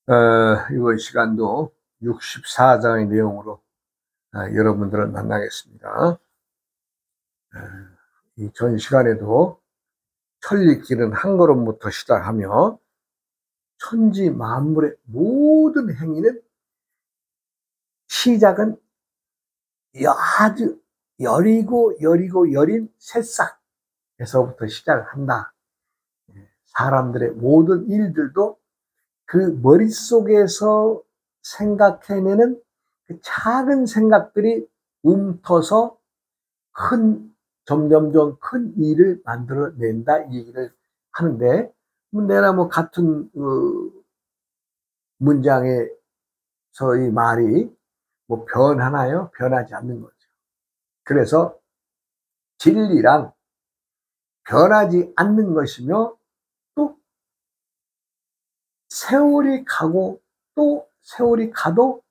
이번 시간도 64장의 내용으로 여러분들을 만나겠습니다. 이 전 시간에도 천리길은 한 걸음부터 시작하며 천지 만물의 모든 행위는 시작은 아주 여리고 여린 새싹에서부터 시작을 한다. 사람들의 모든 일들도 그 머릿속에서 생각해내는 그 작은 생각들이 움터서 점점점 큰 일을 만들어낸다, 이 얘기를 하는데, 내가 같은 문장에서 이 말이 변하나요? 변하지 않는 거죠. 그래서 진리란 변하지 않는 것이며, 또 세월이 가고 또 세월이 가도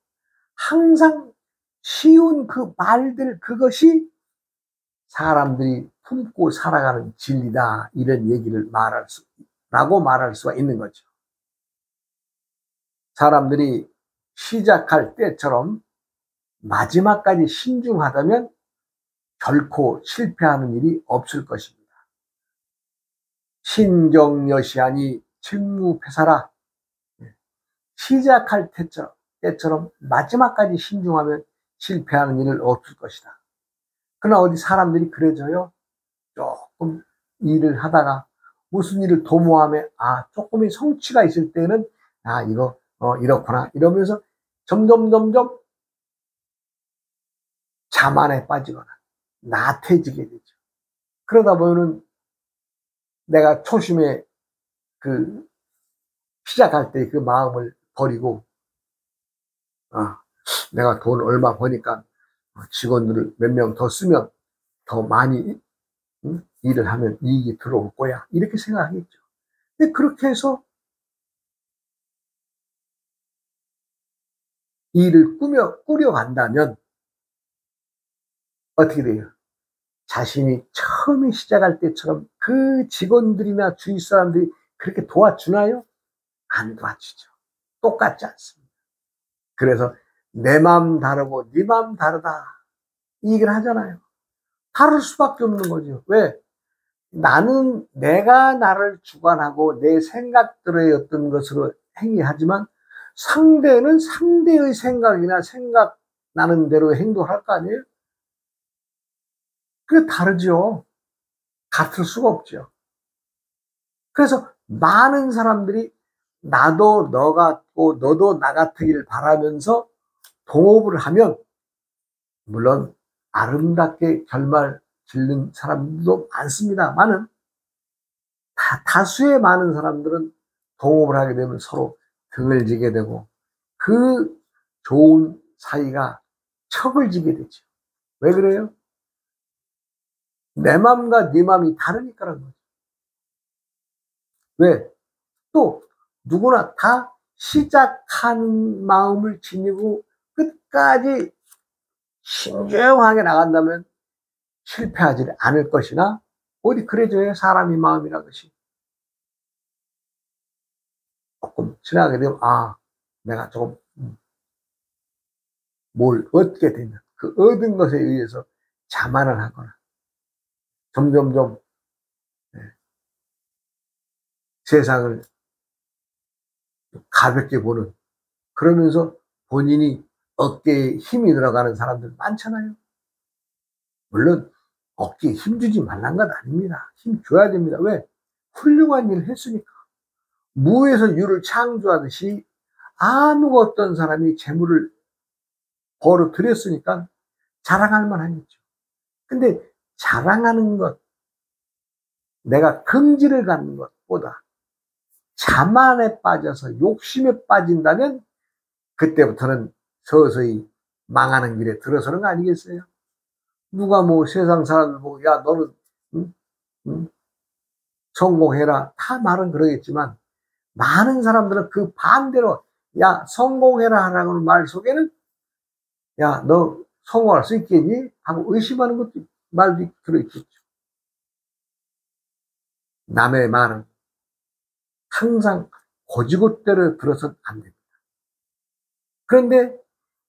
항상 쉬운 그 말들, 그것이 사람들이 품고 살아가는 진리다, 이런 얘기를 말할 수가 있는 거죠. 사람들이 시작할 때처럼 마지막까지 신중하다면 결코 실패하는 일이 없을 것입니다. 신정여시하니 칠무패사라. 시작할 때처럼 마지막까지 신중하면 실패하는 일은 없을 것이다. 그러나 어디 사람들이 그래져요? 조금 일을 하다가 무슨 일을 도모하면 조금의 성취가 있을 때는 이거 이렇구나 이러면서 점점 자만에 빠지거나 나태해지게 되죠. 그러다 보면은 내가 초심에 시작할 때 그 마음을 버리고 내가 돈 얼마 버니까 직원들을 몇 명 더 쓰면 더 많이 일을 하면 이익이 들어올 거야, 이렇게 생각하겠죠. 근데 그렇게 해서 일을 꾸려간다면 어떻게 돼요? 자신이 처음에 시작할 때처럼 그 직원들이나 주위 사람들이 그렇게 도와주나요? 안 도와주죠. 똑같지 않습니다. 그래서 내 마음 다르고 네 마음 다르다, 이 얘기를 하잖아요. 다를 수밖에 없는 거죠. 왜? 내가 나를 주관하고 내 생각들의 어떤 것으로 행위하지만 상대는 상대의 생각이나 생각나는 대로 행동할 거 아니에요? 그게 다르죠. 같을 수가 없죠. 그래서 많은 사람들이 나도 너 같고 너도 나 같으길 바라면서 동업을 하면, 물론 아름답게 결말 짓는 사람들도 많습니다만은, 다수의 많은 사람들은 동업을 하게 되면 서로 등을 지게 되고 그 좋은 사이가 척을 지게 되죠. 왜 그래요? 내 마음과 네 마음이 다르니까라는 거죠. 왜? 또 누구나 다 시작한 마음을 지니고 끝까지 신중하게 나간다면 실패하지 않을 것이나, 어디 그래줘요, 사람이 마음이라는 것이. 조금 지나가게 되면 내가 조금 뭘 얻게 되면 그 얻은 것에 의해서 자만을 하거나 점점점 세상을 가볍게 보는, 그러면서 본인이 어깨에 힘이 들어가는 사람들 많잖아요. 물론 어깨에 힘 주지 말란 건 아닙니다. 힘 줘야 됩니다. 왜? 훌륭한 일을 했으니까. 무에서 유를 창조하듯이 아무 어떤 사람이 재물을 벌어들였으니까 자랑할 만하겠죠. 근데 자랑하는 것, 내가 긍지를 갖는 것보다 자만에 빠져서 욕심에 빠진다면 그때부터는 서서히 망하는 길에 들어서는 거 아니겠어요? 누가 세상 사람들 보고 야 너는 성공해라, 다 말은 그러겠지만 많은 사람들은 그 반대로 야 성공해라 하라는 말 속에는 야 너 성공할 수 있겠니? 하고 의심하는 것도 말도 들어있겠죠. 남의 말은 항상 고지고대로 들어서는 안 됩니다. 그런데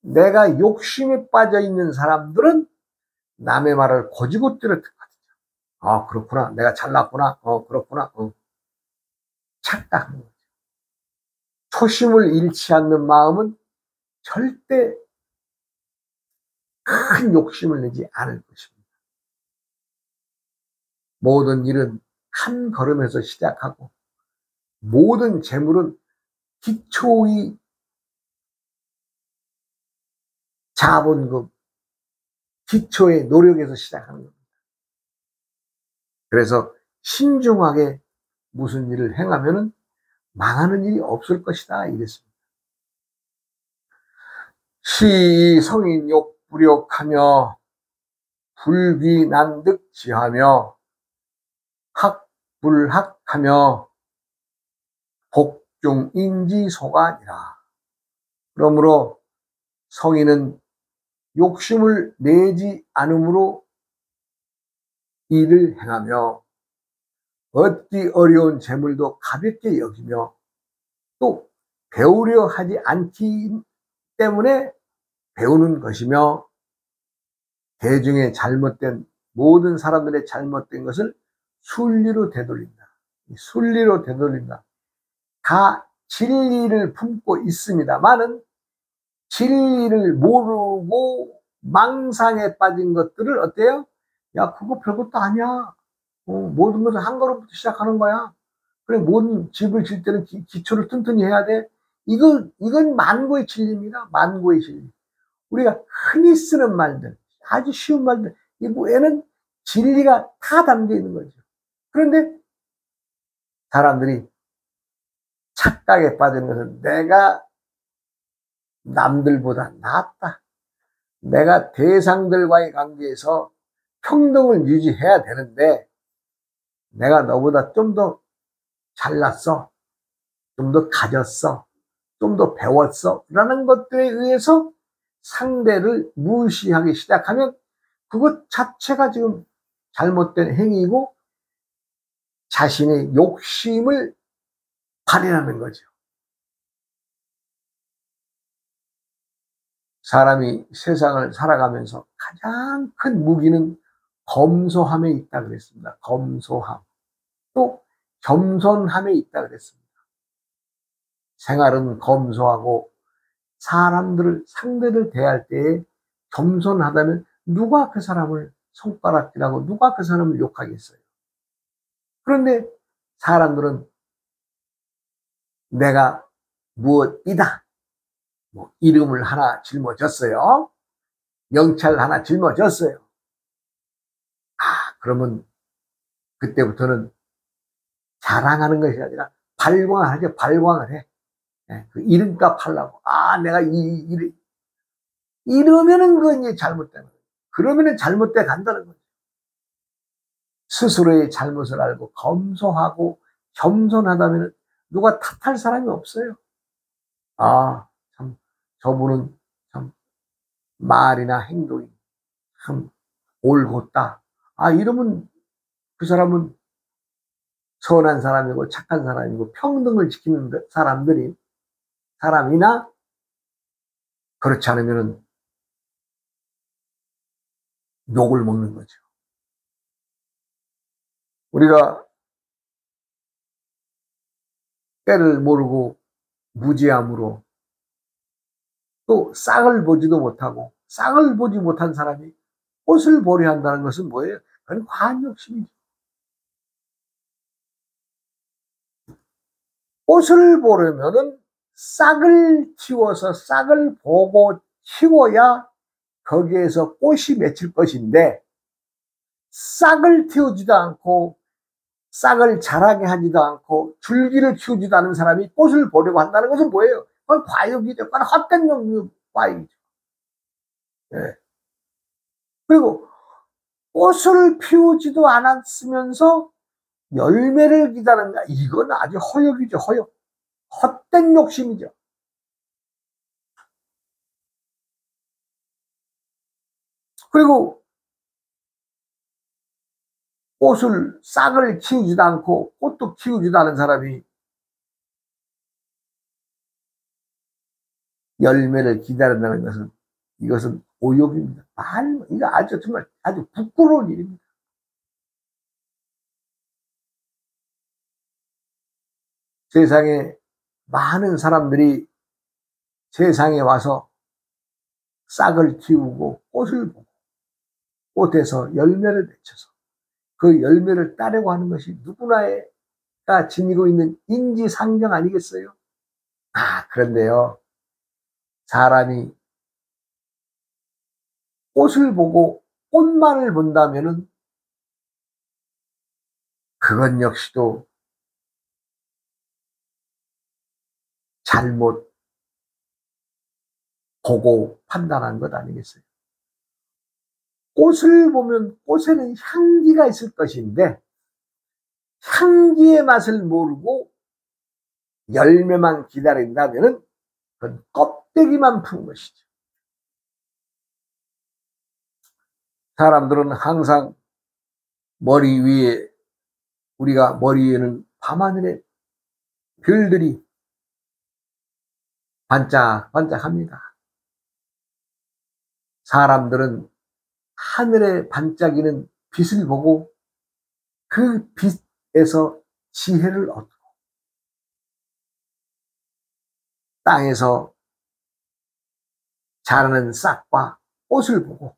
내가 욕심에 빠져 있는 사람들은 남의 말을 고지고대로 듣거든요. 아, 그렇구나. 내가 잘났구나. 그렇구나. 착각하는 거죠. 초심을 잃지 않는 마음은 절대 큰 욕심을 내지 않을 것입니다. 모든 일은 한 걸음에서 시작하고 모든 재물은 기초의 자본금, 기초의 노력에서 시작하는 겁니다. 그래서 신중하게 무슨 일을 행하면은 망하는 일이 없을 것이다 이랬습니다. 시 성인욕 불욕하며 불귀난득지하며 학불학하며 복중인지소가니라. 그러므로 성인은 욕심을 내지 않음으로 일을 행하며 얻기 어려운 재물도 가볍게 여기며 또 배우려 하지 않기 때문에 배우는 것이며 대중의 잘못된 모든 사람들의 잘못된 것을 순리로 되돌린다. 순리로 되돌린다. 다 진리를 품고 있습니다만은 진리를 모르고 망상에 빠진 것들을 어때요? 야, 그거 별것도 아니야. 모든 것은 한 걸음부터 시작하는 거야. 그래, 모든 집을 질 때는 기초를 튼튼히 해야 돼. 이건 만고의 진리입니다. 만고의 진리. 우리가 흔히 쓰는 말들, 아주 쉬운 말들, 이거에는 진리가 다 담겨 있는 거죠. 그런데 사람들이 착각에 빠진 것은 내가 남들보다 낫다. 내가 대상들과의 관계에서 평등을 유지해야 되는데 내가 너보다 좀 더 잘났어. 좀 더 가졌어. 좀 더 배웠어. 라는 것들에 의해서 상대를 무시하기 시작하면 그것 자체가 지금 잘못된 행위이고 자신의 욕심을 발현하는 거죠. 사람이 세상을 살아가면서 가장 큰 무기는 검소함에 있다 그랬습니다. 검소함. 또 겸손함에 있다 그랬습니다. 생활은 검소하고 사람들을 상대를 대할 때에 겸손하다면 누가 그 사람을 손가락질하고 누가 그 사람을 욕하겠어요. 그런데 사람들은 내가 무엇이다. 뭐 이름을 하나 짊어졌어요. 명찰 하나 짊어졌어요. 그러면 그때부터는 자랑하는 것이 아니라 발광을 하죠. 발광을 해. 그 이름값 하려고. 내가 이러면은 그건 이제 잘못된 거예요. 그러면은 잘못돼 간다는 거죠. 스스로의 잘못을 알고 검소하고 겸손하다면 누가 탓할 사람이 없어요. 참, 저분은 참 말이나 행동이 참 올곧다. 이러면 그 사람은 선한 사람이고 착한 사람이고 평등을 지키는 사람이나 그렇지 않으면 욕을 먹는 거죠. 우리가 때를 모르고 무지함으로 또 싹을 보지도 못하고 싹을 보지 못한 사람이 꽃을 보려 한다는 것은 뭐예요? 그건 과한 욕심이죠. 꽃을 보려면은 싹을 틔워서 싹을 보고 키워야 거기에서 꽃이 맺힐 것인데 싹을 틔우지도 않고 싹을 자라게 하지도 않고 줄기를 키우지도 않은 사람이 꽃을 보려고 한다는 것은 뭐예요? 그건 과욕이죠. 그건 헛된 종류 과욕이죠. 네. 그리고 꽃을 피우지도 않았으면서 열매를 기다린다. 이건 아주 허욕이죠. 허욕. 헛된 욕심이죠. 그리고 싹을 키우지도 않고 꽃도 키우지도 않은 사람이 열매를 기다린다는 것은 이것은 오욕입니다. 이거 아주 정말 아주 부끄러운 일입니다. 세상에 많은 사람들이 세상에 와서 싹을 틔우고 꽃을 보고 꽃에서 열매를 맺혀서 그 열매를 따려고 하는 것이 누구나가 지니고 있는 인지상정 아니겠어요? 그런데요, 사람이 꽃을 보고 꽃만을 본다면은 그건 역시도 잘못 보고 판단한 것 아니겠어요? 꽃을 보면 꽃에는 향기가 있을 것인데 향기의 맛을 모르고 열매만 기다린다면은 그건 껍데기만 푼 것이죠. 사람들은 항상 우리가 머리 위에는 밤하늘에 별들이 반짝반짝합니다. 사람들은 하늘에 반짝이는 빛을 보고 그 빛에서 지혜를 얻고 땅에서 자라는 싹과 꽃을 보고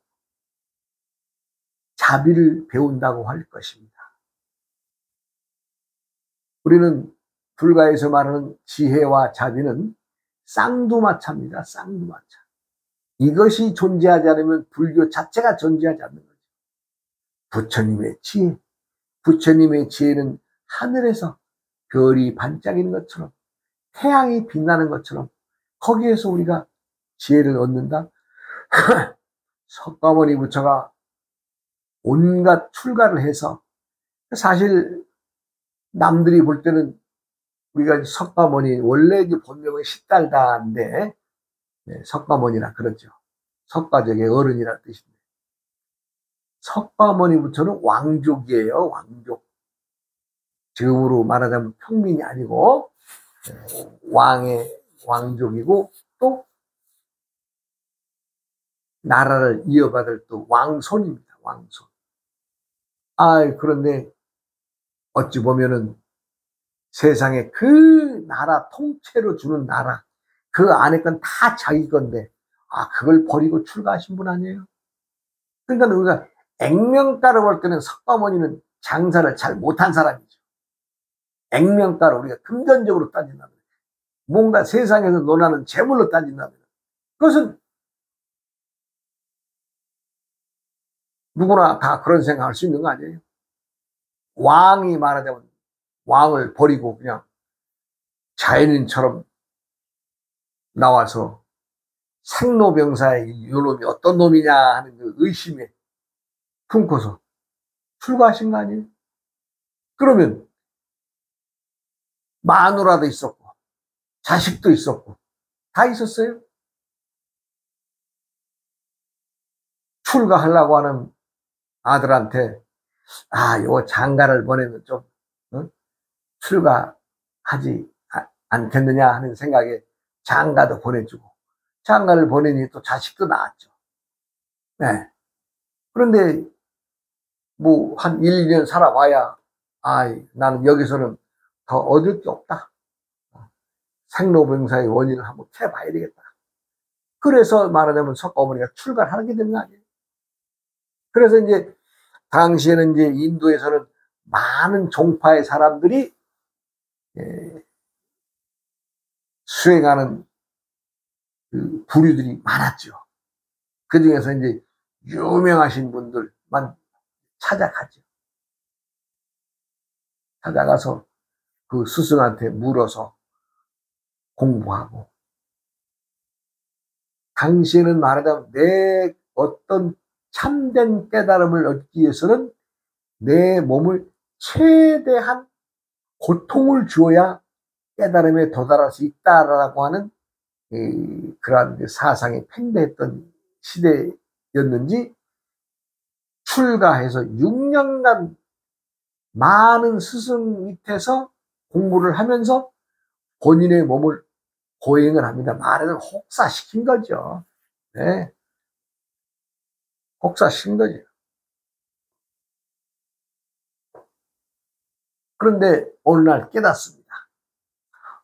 자비를 배운다고 할 것입니다. 우리는 불가에서 말하는 지혜와 자비는 쌍두마차입니다. 쌍두마차. 이것이 존재하지 않으면 불교 자체가 존재하지 않는 거죠. 부처님의 지혜, 부처님의 지혜는 하늘에서 별이 반짝이는 것처럼 태양이 빛나는 것처럼 거기에서 우리가 지혜를 얻는다. 석가모니 부처가 온갖 출가를 해서 사실 남들이 볼 때는 우리가 석가모니 원래 본명은 십달다인데 석가모니라 그러죠. 석가적의 어른이라는 뜻인데 석가모니 부처는 왕족이에요. 왕족. 지금으로 말하자면 평민이 아니고 왕족이고 또 나라를 이어받을 또 왕손입니다. 왕손. 그런데 어찌 보면은 세상에 그 나라 통째로 주는 나라 그 안에 건 다 자기 건데 그걸 버리고 출가하신 분 아니에요? 그러니까 우리가 액면가로 볼 때는 석가모니는 장사를 잘 못한 사람이죠. 액면가로 우리가 금전적으로 따진다면 뭔가 세상에서 논하는 재물로 따진다면 그것은 누구나 다 그런 생각할 수 있는 거 아니에요? 왕이 말하자면 왕을 버리고 그냥 자연인처럼 나와서 생로병사의 이놈이 어떤 놈이냐 하는 그 의심에 품고서 출가하신 거 아니에요? 그러면 마누라도 있었고 자식도 있었고 다 있었어요? 출가하려고 하는 아들한테 요 장가를 보내면 좀 출가하지 않겠느냐 하는 생각에 장가도 보내주고 장가를 보내니 또 자식도 낳았죠. 네. 그런데 뭐 한 1, 2년 살아봐야 나는 여기서는 더 얻을 게 없다. 생로병사의 원인을 한번 캐봐야 되겠다. 그래서 말하자면 석가모니가 출가를 하게 되는 거 아니에요. 그래서 이제 당시에는 이제 인도에서는 많은 종파의 사람들이 수행하는 그 부류들이 많았죠. 그 중에서 이제 유명하신 분들만 찾아가죠. 찾아가서 그 스승한테 물어서 공부하고 당시에는 말하자면 내 어떤 참된 깨달음을 얻기 위해서는 내 몸을 최대한 고통을 주어야 깨달음에 도달할 수 있다라고 하는 그러한 사상이 팽배했던 시대였는지 출가해서 6년간 많은 스승 밑에서 공부를 하면서 본인의 몸을 고행을 합니다. 말하자면 혹사시킨 거죠. 네. 혹사시킨 거죠. 그런데 어느 날 깨닫습니다.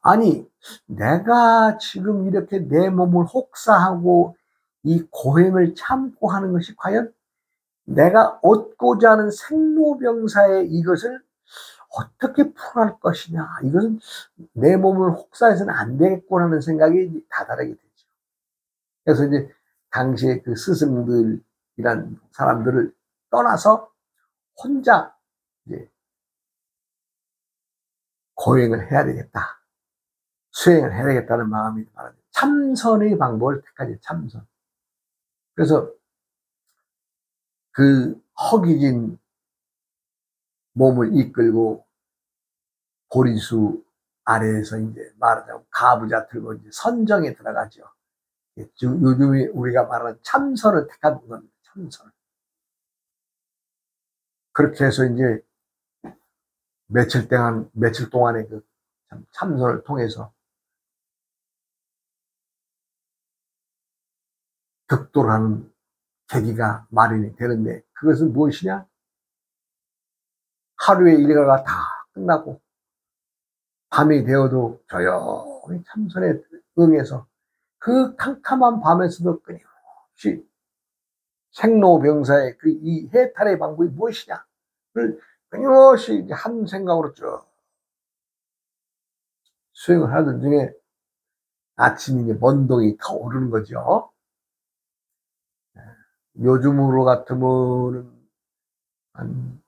아니, 내가 지금 이렇게 내 몸을 혹사하고 이 고행을 참고 하는 것이 과연 내가 얻고자 하는 생로병사의 이것을 어떻게 풀어할 것이냐. 이것은 내 몸을 혹사해서는 안 되겠구나는 생각이 다다르게 되죠. 그래서 이제 당시에 그 스승들이란 사람들을 떠나서 혼자 이제 고행을 해야 되겠다. 수행을 해야 되겠다는 마음이 말합니다. 참선의 방법을 택하지, 참선. 그래서 그 허기진 몸을 이끌고 보리수 아래에서 이제 말하자면 가부좌 들고 이제 선정에 들어가죠. 요즘에 우리가 말하는 참선을 택한 겁니다. 참선. 그렇게 해서 이제 며칠 동안의 그 참선을 통해서 득도하는 계기가 마련이 되는데, 그것은 무엇이냐? 하루의 일과가 다 끝나고 밤이 되어도 조용히 참선에 응해서 그 캄캄한 밤에서도 끊임없이 생로병사의 그 이 해탈의 방법이 무엇이냐를 끊임없이 한 생각으로 쭉 수행을 하던 중에 아침에 이제 먼동이 타오르는 거죠. 요즘으로 같으면 한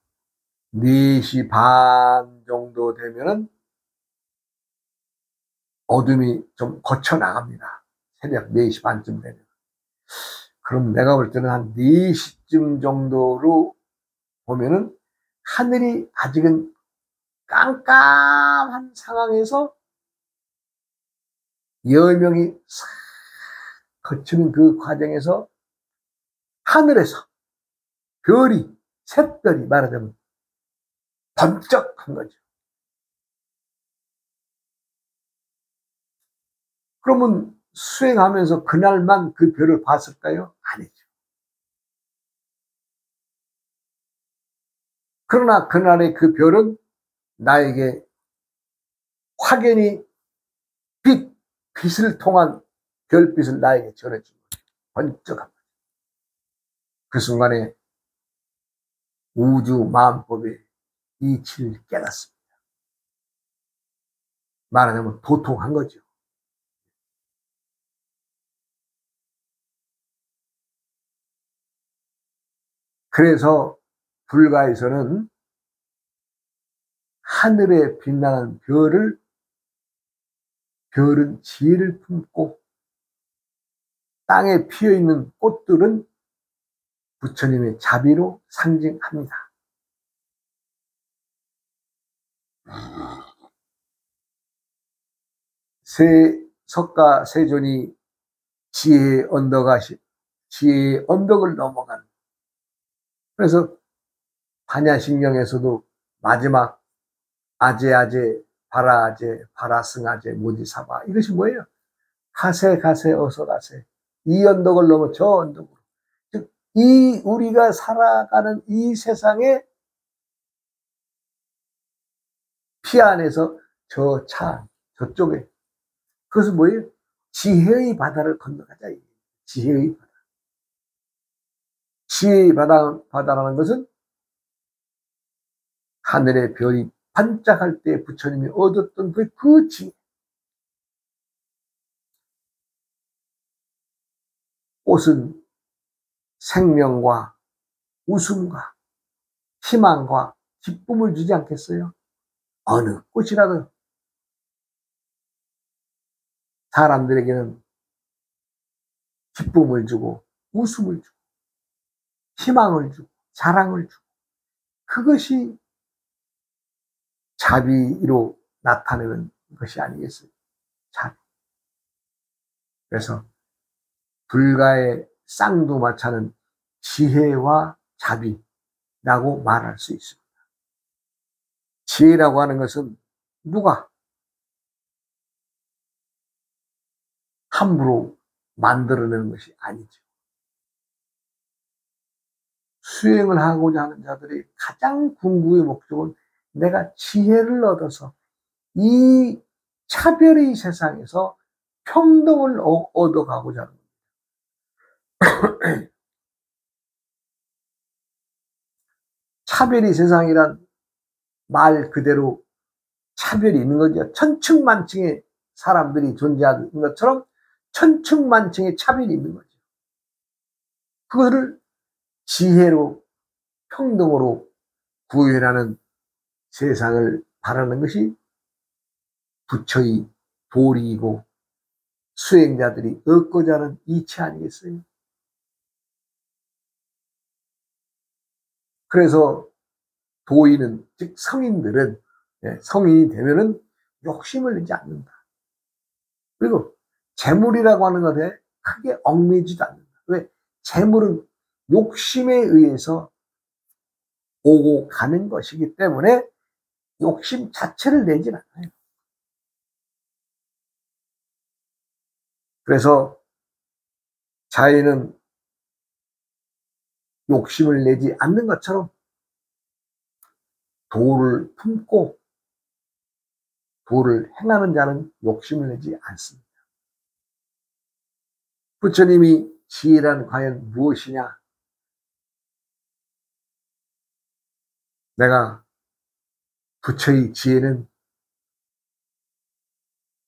4시 반 정도 되면은 어둠이 좀 거쳐 나갑니다. 새벽 4시 반쯤 되면. 그럼 내가 볼 때는 한 4시쯤 정도로 보면은 하늘이 아직은 깜깜한 상황에서 열명이 싹 거치는 그 과정에서 하늘에서 별이, 샛별이 말하자면 번쩍한 거죠. 그러면 수행하면서 그날만 그 별을 봤을까요? 아니죠. 그러나 그날의 그 별은 나에게 확연히 빛을 통한 별빛을 나에게 전해준 거죠. 번쩍한 거죠. 그 순간에 우주 마음법의 이치를 깨닫습니다. 말하자면 도통한 거죠. 그래서 불가에서는 하늘에 빛나는 별은 지혜를 품고 땅에 피어있는 꽃들은 부처님의 자비로 상징합니다. 석가 세존이 지혜의 언덕을 넘어간, 그래서 반야신경에서도 마지막 아제아제 바라아제 바라승아제 모지사바, 이것이 뭐예요? 가세 가세 어서 가세, 이 언덕을 넘어 저 언덕으로. 즉 이 우리가 살아가는 이 세상에 피 안에서 저 차 저쪽에, 그것은 뭐예요? 지혜의 바다를 건너가자. 지혜의 바다. 지혜의 바다라는 것은 하늘의 별이 반짝할 때 부처님이 얻었던 그 지혜. 꽃은 생명과 웃음과 희망과 기쁨을 주지 않겠어요? 어느 꽃이라도 사람들에게는 기쁨을 주고 웃음을 주고 희망을 주고 사랑을 주고, 그것이 자비로 나타내는 것이 아니겠어요? 자비. 그래서 불가의 쌍두마차는 지혜와 자비라고 말할 수 있습니다. 지혜라고 하는 것은 누가 함부로 만들어내는 것이 아니죠. 수행을 하고자 하는 자들의 가장 궁극의 목적은 내가 지혜를 얻어서 이 차별의 세상에서 평등을 얻어가고자 하는 겁니다. 차별의 세상이란 말 그대로 차별이 있는 거죠. 천층만층의 사람들이 존재하는 것처럼 천층만층의 차별이 있는 거죠. 그거를 지혜로 평등으로 구현하는 세상을 바라는 것이 부처의 도리이고 수행자들이 얻고자 하는 이치 아니겠어요? 그래서 도인은, 즉 성인들은, 성인이 되면은 욕심을 내지 않는다. 그리고 재물이라고 하는 것에 크게 얽매이지도 않는다. 왜? 재물은 욕심에 의해서 오고 가는 것이기 때문에 욕심 자체를 내진 않아요. 그래서 자연은 욕심을 내지 않는 것처럼 도를 품고 도를 행하는 자는 욕심을 내지 않습니다. 부처님이 지혜란 과연 무엇이냐? 내가 부처의 지혜는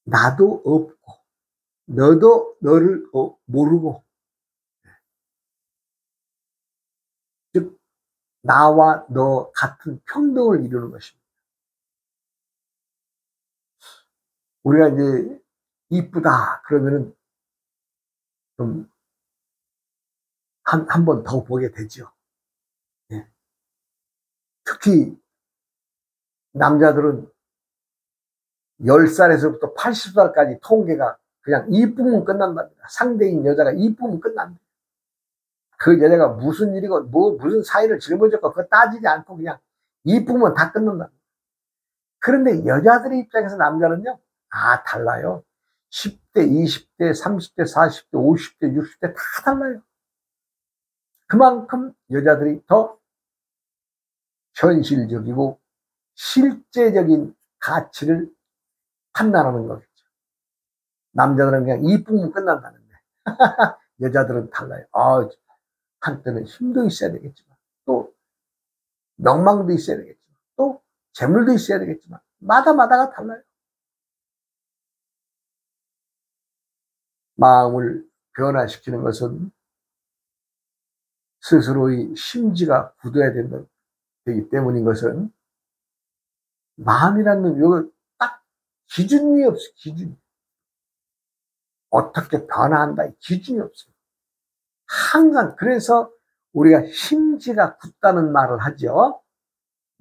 나도 없고 너도 너를 모르고, 즉 나와 너 같은 평등을 이루는 것입니다. 우리가 이제 이쁘다 그러면은 좀 한 번 더 보게 되죠. 예. 특히 남자들은 10살에서부터 80살까지 통계가 그냥 이쁘면 끝난답니다. 상대인 여자가 이쁘면 끝납니다. 그 여자가 무슨 일이고 무슨 사이를 짊어졌고 그거 따지지 않고 그냥 이쁘면 다 끝난답니다. 그런데 여자들의 입장에서 남자는요, 달라요. 10대, 20대, 30대, 40대, 50대, 60대 다 달라요. 그만큼 여자들이 더 현실적이고 실제적인 가치를 판단하는 거겠죠. 남자들은 그냥 이쁘면 끝난다는데 여자들은 달라요. 한때는 힘도 있어야 되겠지만, 또 명망도 있어야 되겠지만, 또 재물도 있어야 되겠지만, 마다마다가 달라요. 마음을 변화시키는 것은 스스로의 심지가 굳어야 되기 때문인 것은, 마음이라는 요거 딱 기준이 없어요. 기준이. 어떻게 변화한다, 기준이 없어요. 항상. 그래서 우리가 심지가 굳다는 말을 하죠.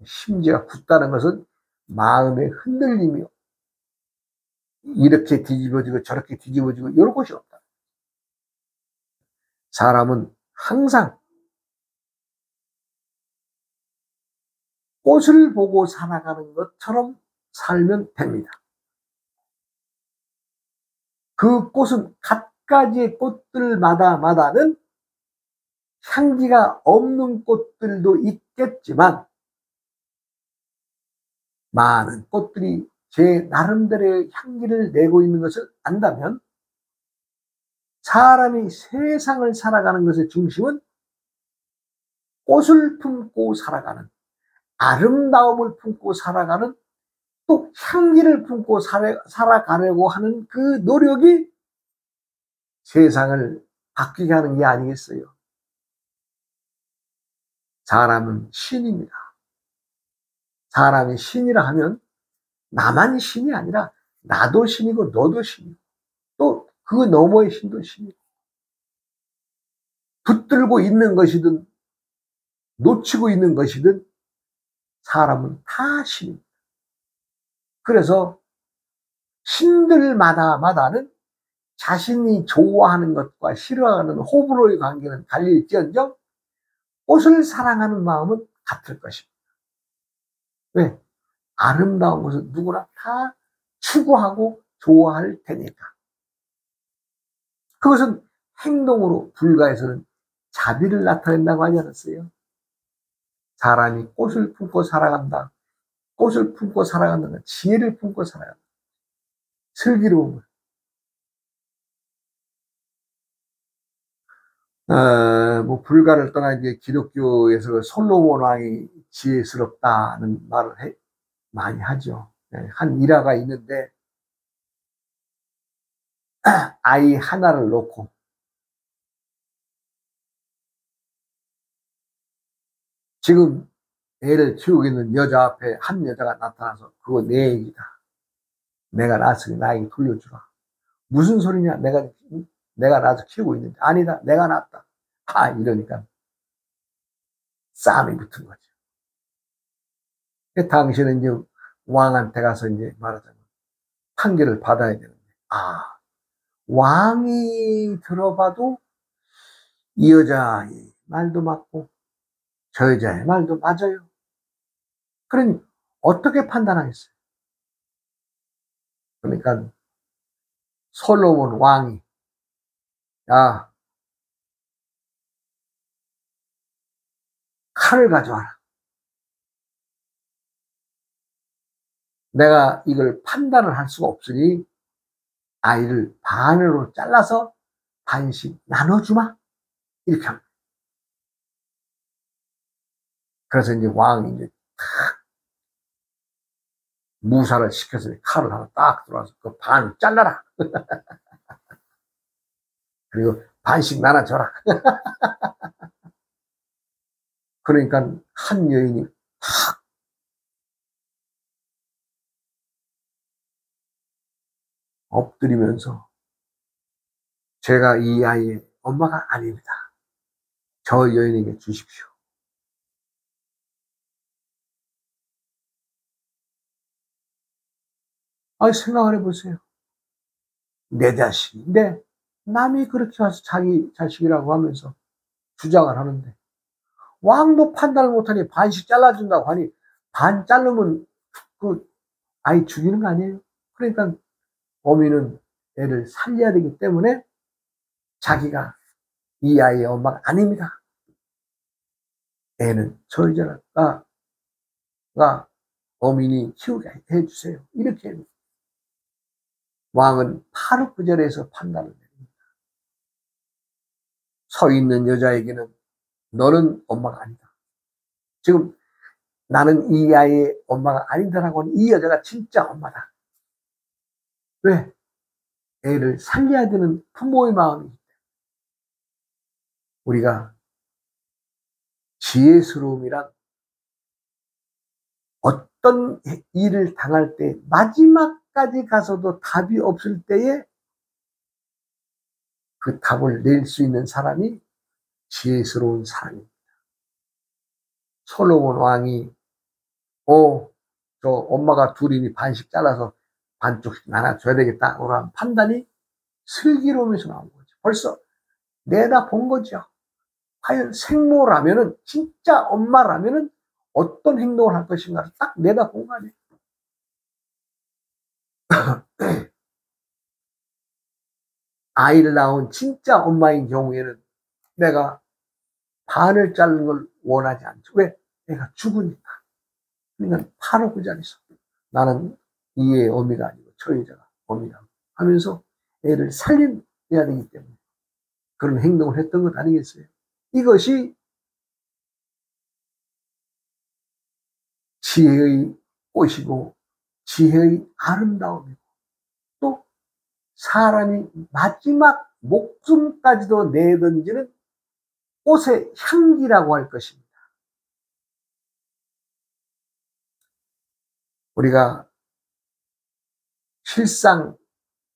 심지가 굳다는 것은 마음의 흔들림이 이렇게 뒤집어지고 저렇게 뒤집어지고 이런 것이 없다. 사람은 항상 꽃을 보고 살아가는 것처럼 살면 됩니다. 그 꽃은 갖가지의 꽃들마다는 향기가 없는 꽃들도 있겠지만, 많은 꽃들이 제 나름대로의 향기를 내고 있는 것을 안다면, 사람이 세상을 살아가는 것의 중심은 꽃을 품고 살아가는, 아름다움을 품고 살아가는, 또 향기를 품고 살아가려고 하는 그 노력이 세상을 바뀌게 하는 게 아니겠어요? 사람은 신입니다. 사람이 신이라 하면 나만 신이 아니라 나도 신이고 너도 신이고 또 그 너머의 신도 신이고, 붙들고 있는 것이든 놓치고 있는 것이든 사람은 다 신입니다. 그래서 신들마다는 자신이 좋아하는 것과 싫어하는 호불호의 관계는 갈릴지언정 꽃을 사랑하는 마음은 같을 것입니다. 왜? 아름다운 것은 누구나 다 추구하고 좋아할 테니까. 그것은 행동으로 불가해서는 자비를 나타낸다고 하지 않았어요? 사람이 꽃을 품고 살아간다. 꽃을 품고 살아간다는 지혜를 품고 살아간다. 슬기로움을. 뭐 불가를 떠나 이제 기독교에서 솔로몬 왕이 지혜스럽다는 말을 많이 하죠. 한 일화가 있는데 아이 하나를 놓고 지금 애를 키우고 있는 여자 앞에 한 여자가 나타나서 그거 내 얘기다. 내가 낳았으니 나에게 돌려주라. 무슨 소리냐? 내가 낳아서 키우고 있는데 아니다. 내가 낳았다. 이러니까 싸움이 붙은 거죠. 당신은 이제 왕한테 가서 이제 말하자면 판결을 받아야 되는데 왕이 들어봐도 이 여자의 말도 맞고 저 여자의 말도 맞아요. 그러니 어떻게 판단하겠어요? 그러니까 솔로몬 왕이 야 칼을 가져와라. 내가 이걸 판단을 할 수가 없으니 아이를 반으로 잘라서 반씩 나눠주마. 이렇게 합니다. 그래서 이제 왕이 이제 탁 무사를 시켜서 칼을 하나 딱 들어와서 그 반을 잘라라. 그리고 반씩 나눠줘라. 그러니까 한 여인이 탁 엎드리면서 제가 이 아이의 엄마가 아닙니다. 저 여인에게 주십시오. 생각을 해보세요. 내 자식인데 남이 그렇게 와서 자기 자식이라고 하면서 주장을 하는데 왕도 판단을 못하니 반씩 잘라준다고 하니 반 자르면 그 아이 죽이는 거 아니에요? 그러니까 어미는 애를 살려야 되기 때문에 자기가 이 아이의 엄마가 아닙니다. 애는 저 여자가 어민이 키우게 해주세요. 이렇게 왕은 바로 그 자리에서 판단을 내립니다. 서 있는 여자에게는 너는 엄마가 아니다. 지금 나는 이 아이의 엄마가 아니다라고 하는 이 여자가 진짜 엄마다. 왜? 애를 살려야 되는 부모의 마음이 우리가 지혜스러움이란 어떤 일을 당할 때 마지막까지 가서도 답이 없을 때에 그 답을 낼 수 있는 사람이 지혜스러운 사람입니다. 솔로몬 왕이 저 엄마가 둘이니 반씩 잘라서 반쪽씩 나눠줘야 되겠다 라는 판단이 슬기로움에서 나온 거죠. 벌써 내다 본 거죠. 과연 생모라면은 진짜 엄마라면은 어떤 행동을 할 것인가를 딱 내다 본 거 아니에요. 아이를 낳은 진짜 엄마인 경우에는 내가 반을 자르는 걸 원하지 않죠. 왜? 내가 죽으니까. 그러니까 바로 그 자리에서 나는 이의 어미가 아니고 저 여자가 어미다 하면서 애를 살려야 되기 때문에 그런 행동을 했던 것 아니겠어요? 이것이 지혜의 꽃이고 지혜의 아름다움이고 또 사람이 마지막 목숨까지도 내던지는 꽃의 향기라고 할 것입니다. 우리가 실상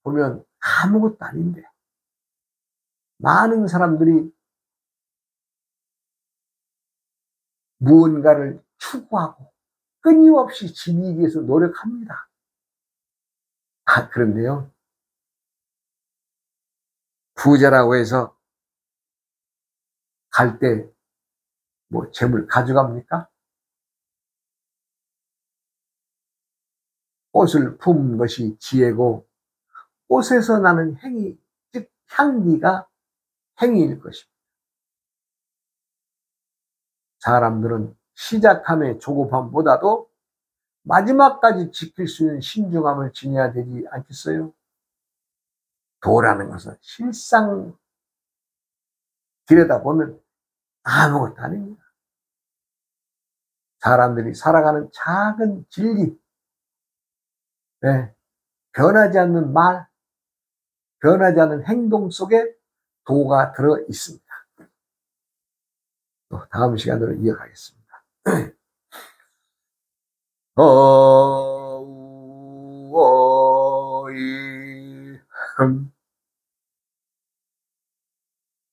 보면 아무것도 아닌데 많은 사람들이 무언가를 추구하고 끊임없이 지니기 위해서 노력합니다. 그런데요, 부자라고 해서 갈 때 뭐 재물 가져갑니까? 꽃을 품은 것이 지혜고 꽃에서 나는 행위, 즉 향기가 행위일 것입니다. 사람들은 시작함의 조급함보다도 마지막까지 지킬 수 있는 신중함을 지녀야 되지 않겠어요? 도라는 것은 실상 들여다보면 아무것도 아닙니다. 사람들이 살아가는 작은 진리, 네, 변하지 않는 말, 변하지 않는 행동 속에 도가 들어 있습니다. 또 다음 시간으로 이어가겠습니다. 어우어이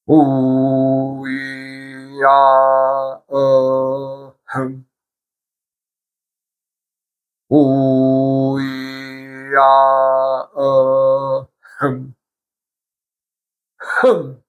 우이야 어흠 우이야 어흠 흠